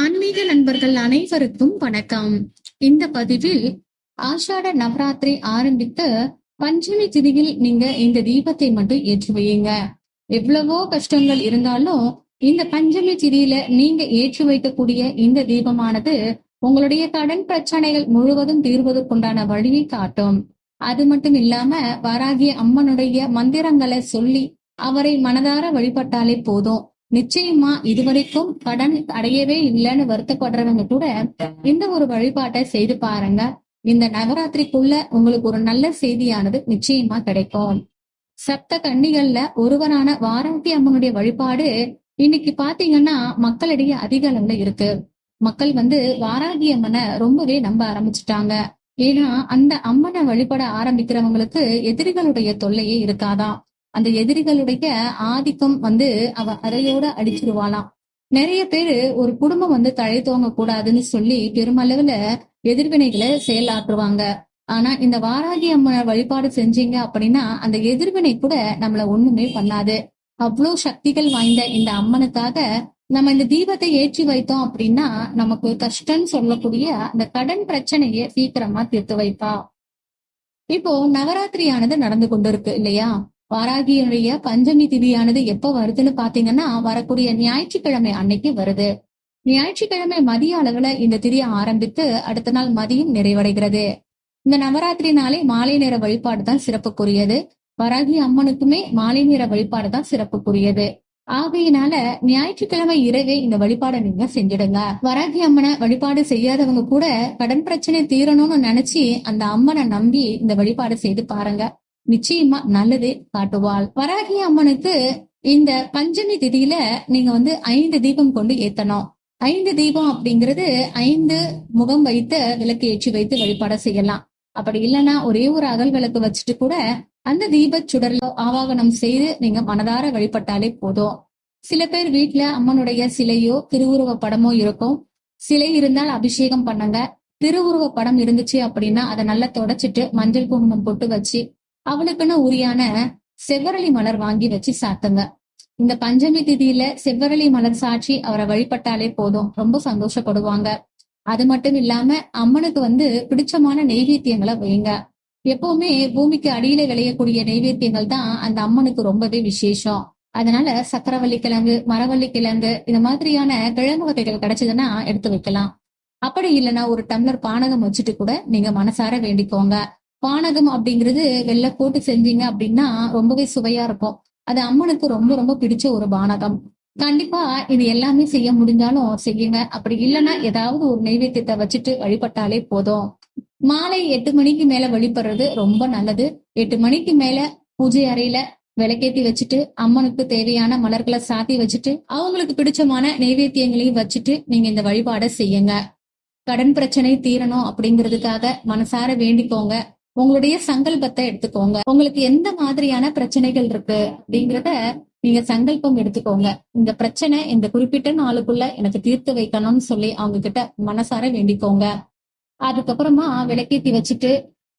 ஆன்மீக நண்பர்கள் அனைவருக்கும் வணக்கம். இந்த பதிவில் ஆஷாட நவராத்திரி ஆரம்பித்து பஞ்சமி திதியில் நீங்க இந்த தீபத்தை மட்டும் ஏற்றி வையுங்க. எவ்வளவோ கஷ்டங்கள் இருந்தாலும் இந்த பஞ்சமி திதியில நீங்க ஏற்றி வைக்கக்கூடிய இந்த தீபமானது உங்களுடைய கடன் பிரச்சனைகள் முழுவதும் தீர்வதற்குண்டான வழியை காட்டும். அது மட்டும் இல்லாம வாராகிய அம்மனுடைய மந்திரங்களை சொல்லி அவரை மனதார வழிபட்டாலே போதும். நிச்சயமா இதுவரைக்கும் கடன் அடையவே இல்லைன்னு வருத்தப்படுறவங்க கூட இந்த ஒரு வழிபாட்டை செய்து பாருங்க. இந்த நவராத்திரிக்குள்ள உங்களுக்கு ஒரு நல்ல செய்தியானது நிச்சயமா கிடைக்கும். சப்த கன்னிகள்ல ஒருவரான வாராகி அம்மனுடைய வழிபாடு இன்னைக்கு பாத்தீங்கன்னா மக்களிடையே அதிக அளவுல இருக்கு. மக்கள் வாராகி அம்மனை ரொம்பவே நம்ப ஆரம்பிச்சுட்டாங்க. ஏன்னா அந்த அம்மனை வழிபட ஆரம்பிக்கிறவங்களுக்கு எதிரிகளுடைய தொல்லையே இருக்காதான். அந்த எதிரிகளுடைய ஆதிக்கம் அவ அறையோட அடிச்சிருவாளாம். நிறைய பேரு ஒரு குடும்பம் தழை தோங்க கூடாதுன்னு சொல்லி பெருமளவுல எதிர்வினைகளை செயலாற்றுவாங்க. ஆனா இந்த வாராகி அம்மனை வழிபாடு செஞ்சீங்க அப்படின்னா அந்த எதிர்வினை கூட நம்மள ஒண்ணுமே பண்ணாது. அவ்வளவு சக்திகள் வாய்ந்த இந்த அம்மனுக்காக நம்ம இந்த தீபத்தை ஏற்றி வைத்தோம் அப்படின்னா நமக்கு கஷ்டம்னு சொல்லக்கூடிய அந்த கடன் பிரச்சனையை சீக்கிரமா தீர்த்து வைப்பா. இப்போ நவராத்திரியானது நடந்து கொண்டிருக்கு இல்லையா? வாராகியுடைய பஞ்சமி திதியானது எப்ப வருதுன்னு பாத்தீங்கன்னா வரக்கூடிய ஞாயிற்றுக்கிழமை அன்னைக்கு வருது. ஞாயிற்றுக்கிழமை மதிய அளவுல இந்த திதியை ஆரம்பித்து அடுத்த நாள் மதியம் நிறைவடைகிறது. இந்த நவராத்திரி நாளே மாலை நேர வழிபாடு தான் சிறப்புக்குரியது. வராகி அம்மனுக்குமே மாலை நேர வழிபாடு தான் சிறப்புக்குரியது. ஆகையினால ஞாயிற்றுக்கிழமை இரவே இந்த வழிபாடை நீங்க செஞ்சிடுங்க. வராகி அம்மனை வழிபாடு செய்யாதவங்க கூட கடன் பிரச்சனை தீரணும்னு நினைச்சு அந்த அம்மனை நம்பி இந்த வழிபாடு செய்து பாருங்க. நிச்சயமா நல்லதே காட்டுவாள். வராகி அம்மனுக்கு இந்த பஞ்சமி திதியில நீங்க 5 தீபம் கொண்டு ஏத்தணும். 5 தீபம் அப்படிங்கிறது 5 முகம் வைத்து விளக்கு ஏற்றி வைத்து வழிபாட செய்யலாம். அப்படி இல்லைன்னா ஒரே ஒரு அகல் விளக்கு வச்சுட்டு கூட அந்த தீப சுடர்ல ஆவாகனம் செய்து நீங்க மனதார வழிபட்டாலே போதும். சில பேர் வீட்டுல அம்மனுடைய சிலையோ திருவுருவ படமோ இருக்கும். சிலை இருந்தால் அபிஷேகம் பண்ணுங்க. திருவுருவ படம் இருந்துச்சு அப்படின்னா அதை நல்லா தொடச்சிட்டு மஞ்சள் குங்குமம் போட்டு வச்சு அவளுக்குன்னு உரியான செவ்வரளி மலர் வாங்கி வச்சு சாத்துங்க. இந்த பஞ்சமி திதியில செவ்வரளி மலர் சாட்சி அவரை வழிபட்டாலே போதும், ரொம்ப சந்தோஷப்படுவாங்க. அது மட்டும் இல்லாம அம்மனுக்கு பிடிச்சமான நெய்வேத்தியங்களை வைங்க. எப்பவுமே பூமிக்கு அடியில விளையக்கூடிய நெய்வேத்தியங்கள் தான் அந்த அம்மனுக்கு ரொம்பவே விசேஷம். அதனால சக்கரவள்ளி கிழங்கு, மரவள்ளி கிழங்கு இந்த மாதிரியான கிழங்கு வகைகள் கிடைச்சதுன்னா எடுத்து வைக்கலாம். அப்படி இல்லைன்னா ஒரு டம்ளர் பானகம் வச்சுட்டு கூட நீங்க மனசார வேண்டிக்கோங்க. பானகம் அப்படிங்கிறது வெள்ளை போட்டு செஞ்சீங்க அப்படின்னா ரொம்பவே சுவையா இருக்கும். அது அம்மனுக்கு ரொம்ப ரொம்ப பிடிச்ச ஒரு பானகம். கண்டிப்பா இது எல்லாமே செய்ய முடிஞ்சாலும் செய்யுங்க. அப்படி இல்லைன்னா ஏதாவது ஒரு நைவேத்தியத்தை வச்சுட்டு வழிபட்டாலே போதும். மாலை 8 மணிக்கு மேல வழிபடுறது ரொம்ப நல்லது. 8 மணிக்கு மேல பூஜை அறையில விளக்கேத்தி வச்சுட்டு அம்மனுக்கு தேவையான மலர்களை சாத்தி வச்சுட்டு அவங்களுக்கு பிடிச்சமான நைவேத்தியங்களையும் வச்சுட்டு நீங்க இந்த வழிபாடை செய்யுங்க. கடன் பிரச்சனை தீரணும் அப்படிங்கிறதுக்காக மனசார வேண்டிக்கோங்க. உங்களுடைய சங்கல்பத்தை எடுத்துக்கோங்க. உங்களுக்கு எந்த மாதிரியான பிரச்சனைகள் இருக்கு அப்படிங்கிறத நீங்க சங்கல்பம் எடுத்துக்கோங்க. இந்த பிரச்சனை இந்த குறிப்பிட்ட நாளுக்குள்ள எனக்கு தீர்த்து வைக்கணும்னு சொல்லி அவங்க கிட்ட மனசார வேண்டிக்கோங்க. அதுக்கப்புறமா விளக்கேத்தி வச்சுட்டு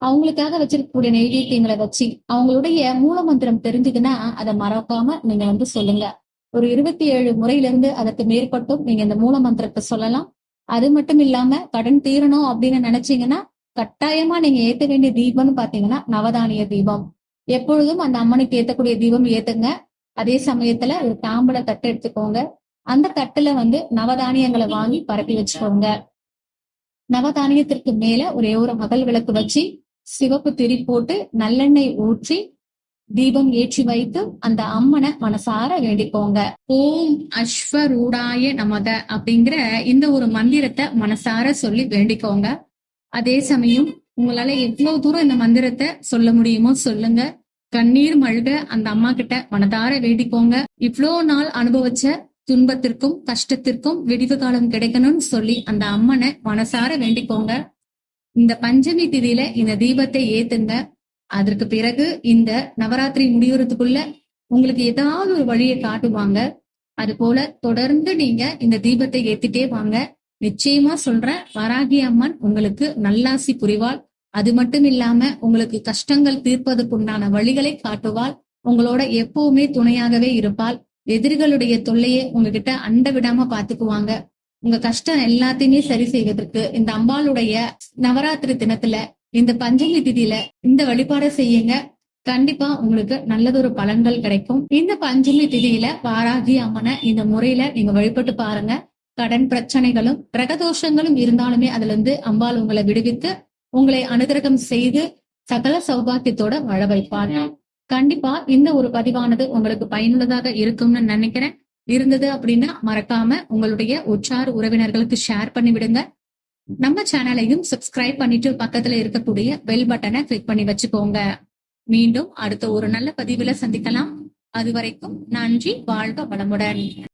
அவங்களுக்காக வச்சிருக்கக்கூடிய நைவேத்தியங்களை வச்சு அவங்களுடைய மூல மந்திரம் தெரிஞ்சுதுன்னா அதை மறக்காம நீங்க சொல்லுங்க. ஒரு 27 முறையிலிருந்து அதற்கு மேற்பட்டும் நீங்க இந்த மூல மந்திரத்தை சொல்லலாம். அது மட்டும் இல்லாம கடன் தீரணும் அப்படின்னு நினைச்சீங்கன்னா கட்டாயமா நீங்க ஏத்த வேண்டிய தீபம்னு பாத்தீங்கன்னா நவதானிய தீபம். எப்பொழுதும் அந்த அம்மனுக்கு ஏத்தக்கூடிய தீபம் ஏத்துங்க. அதே சமயத்துல ஒரு தாம்பூல தட்டு எடுத்துக்கோங்க. அந்த தட்டுல நவதானியங்களை வாங்கி பரப்பி வச்சுக்கோங்க. நவதானியத்திற்கு மேல ஒரே ஒரு அகல் விளக்கு வச்சு சிவப்பு திரி போட்டு நல்லெண்ணெய் ஊற்றி தீபம் ஏற்றி வைத்து அந்த அம்மனை மனசார வேண்டிக்கோங்க. ஓம் அஸ்வரூடாய நமத அப்படிங்கிற இந்த ஒரு மந்திரத்தை மனசார சொல்லி வேண்டிக்கோங்க. அதே சமயம் உங்களால எவ்வளவு தூரம் இந்த மந்திரத்தை சொல்ல முடியுமோ சொல்லுங்க. கண்ணீர் மல்க அந்த அம்மா கிட்ட மனதார வேண்டிக்கோங்க. இவ்வளோ நாள் அனுபவிச்ச துன்பத்திற்கும் கஷ்டத்திற்கும் விடிவு காலம் கிடைக்கணும்னு சொல்லி அந்த அம்மனை மனசார வேண்டிக்கோங்க. இந்த பஞ்சமி திதியில இந்த தீபத்தை ஏத்துங்க. அதற்கு பிறகு இந்த நவராத்திரி முடிவுறதுக்குள்ள உங்களுக்கு ஏதாவது ஒரு வழியை காட்டுவாங்க. அது போல தொடர்ந்து நீங்க இந்த தீபத்தை ஏத்திட்டே வாங்க. நிச்சயமா சொல்றேன், வராகி அம்மன் உங்களுக்கு நல்லாசி புரிவாள். அது மட்டும் இல்லாம உங்களுக்கு கஷ்டங்கள் தீர்ப்பதற்குண்டான வழிகளை காட்டுவாள். உங்களோட எப்பவுமே துணையாகவே இருப்பாள். எதிரிகளுடைய தொல்லையை உங்ககிட்ட அண்ட விடாம பாத்துக்குவாங்க. உங்க கஷ்டம் எல்லாத்தையுமே சரி செய்வதற்கு இந்த அம்பாளுடைய நவராத்திரி தினத்துல இந்த பஞ்சமி திதியில இந்த வழிபாடை செய்யுங்க. கண்டிப்பா உங்களுக்கு நல்லதொரு பலன்கள் கிடைக்கும். இந்த பஞ்சமி திதியில வாராகி அம்மனை இந்த முறையில நீங்க வழிபட்டு பாருங்க. கடன் பிரச்சனைகளும் கிரகதோஷங்களும் இருந்தாலுமே அதுல இருந்து அம்பாள் உங்களை விடுவித்து உங்களை அனுகிரகம் செய்து சகல சௌபாக்கியத்தோட வாழ வைப்பாங்க. கண்டிப்பா இந்த ஒரு பதிவானது உங்களுக்கு பயனுள்ளதாக இருக்கும்னு நினைக்கிறேன். இருந்தது அப்படின்னா மறக்காம உங்களுடைய உற்றார் உறவினர்களுக்கு ஷேர் பண்ணி விடுங்க. நம்ம சேனலையும் சப்ஸ்கிரைப் பண்ணிட்டு பக்கத்துல இருக்கக்கூடிய பெல் பட்டனை கிளிக் பண்ணி வச்சுக்கோங்க. மீண்டும் அடுத்த ஒரு நல்ல பதிவுல சந்திக்கலாம். அதுவரைக்கும் நன்றி, வாழ்க வளமுடன்.